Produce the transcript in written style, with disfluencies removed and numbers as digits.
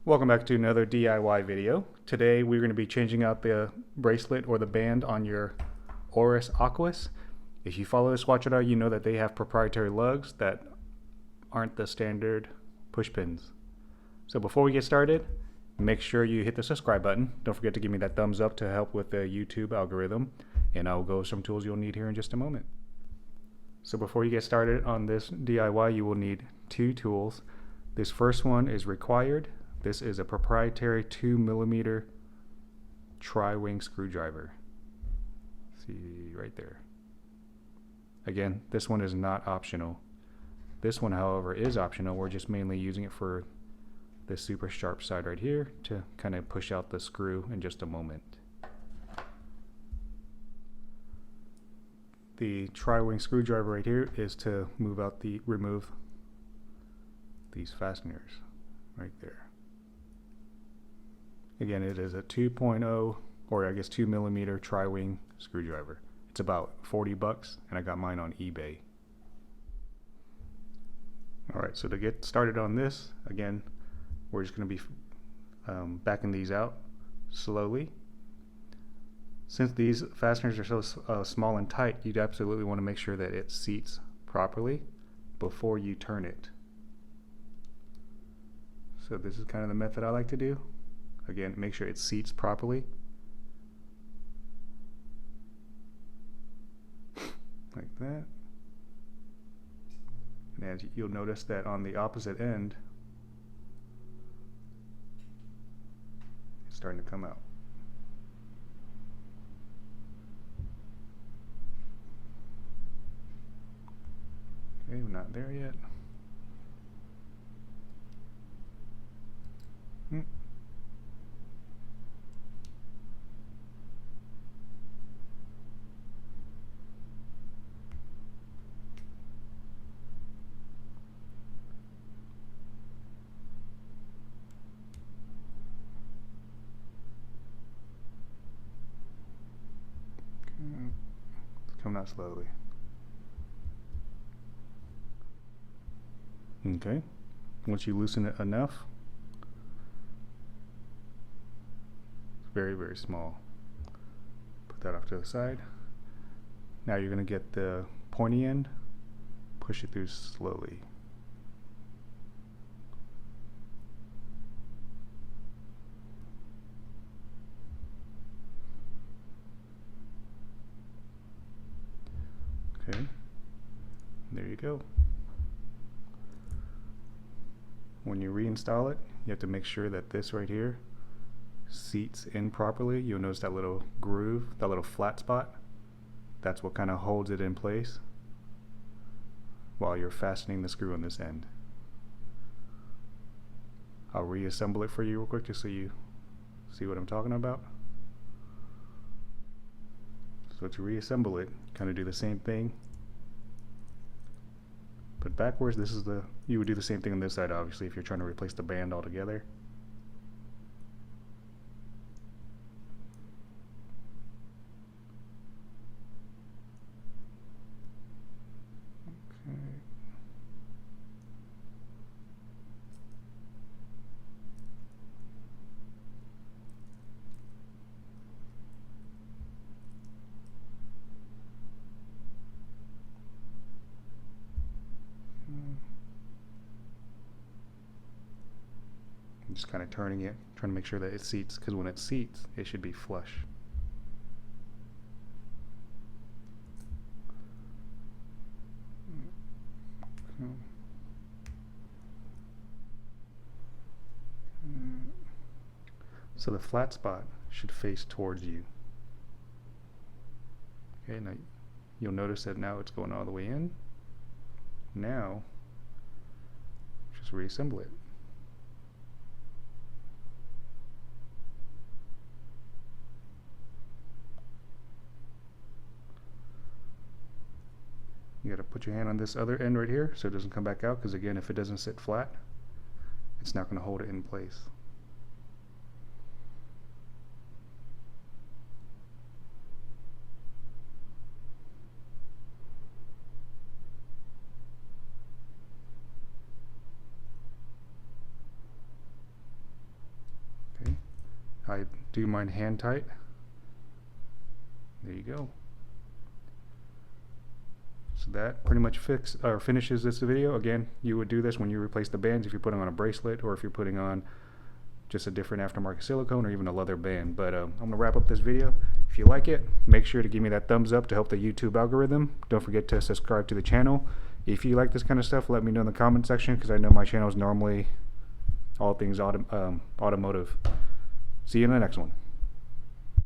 Welcome back to another DIY video. Today we're going to be changing out the bracelet or the band on your ORIS AQUIS. If you follow this watch you know that they have proprietary lugs that aren't the standard push pins. So before we get started, make sure you hit the subscribe button. Don't forget to give me that thumbs up to help with the YouTube algorithm, and I'll go over some tools you'll need here in just a moment. So before you get started on this DIY, you will need two tools. This first one is required. This is a proprietary 2mm tri-wing screwdriver. See right there. Again, this one is not optional. This one, however, is optional. We're just mainly using it for the super sharp side right here to kind of push out the screw in just a moment. The tri-wing screwdriver right here is to remove these fasteners right there. Again, it is a 2.0 or I guess 2mm tri-wing screwdriver. It's about 40 bucks and I got mine on eBay. Alright, so to get started on this, again, we're just going to be backing these out slowly. Since these fasteners are so small and tight, you'd absolutely want to make sure that it seats properly before you turn it. So this is kind of the method I like to do. Again, make sure it seats properly. Like that. And as you'll notice that on the opposite end, it's starting to come out. Okay, we're not there yet. It's coming out slowly. Okay, once you loosen it enough, it's very, very small. Put that off to the side. Now you're going to get the pointy end, push it through slowly. Okay, there you go. When you reinstall it, you have to make sure that this right here seats in properly. You'll notice that little groove, that little flat spot. That's what kind of holds it in place while you're fastening the screw on this end. I'll reassemble it for you real quick just so you see what I'm talking about. So to reassemble it, kind of do the same thing. But backwards, you would do the same thing on this side, obviously, if you're trying to replace the band altogether. Okay. Just kind of turning it, trying to make sure that it seats, because when it seats, it should be flush. So the flat spot should face towards you. Okay, now you'll notice that now it's going all the way in. Now, just reassemble it. You gotta put your hand on this other end right here so it doesn't come back out, because again, if it doesn't sit flat, it's not gonna hold it in place. I do mine hand tight. There you go. So that pretty much finishes this video. Again, you would do this when you replace the bands if you're putting on a bracelet or if you're putting on just a different aftermarket silicone or even a leather band. But I'm going to wrap up this video. If you like it, make sure to give me that thumbs up to help the YouTube algorithm. Don't forget to subscribe to the channel. If you like this kind of stuff, let me know in the comment section, because I know my channel is normally all things automotive. See you in the next one.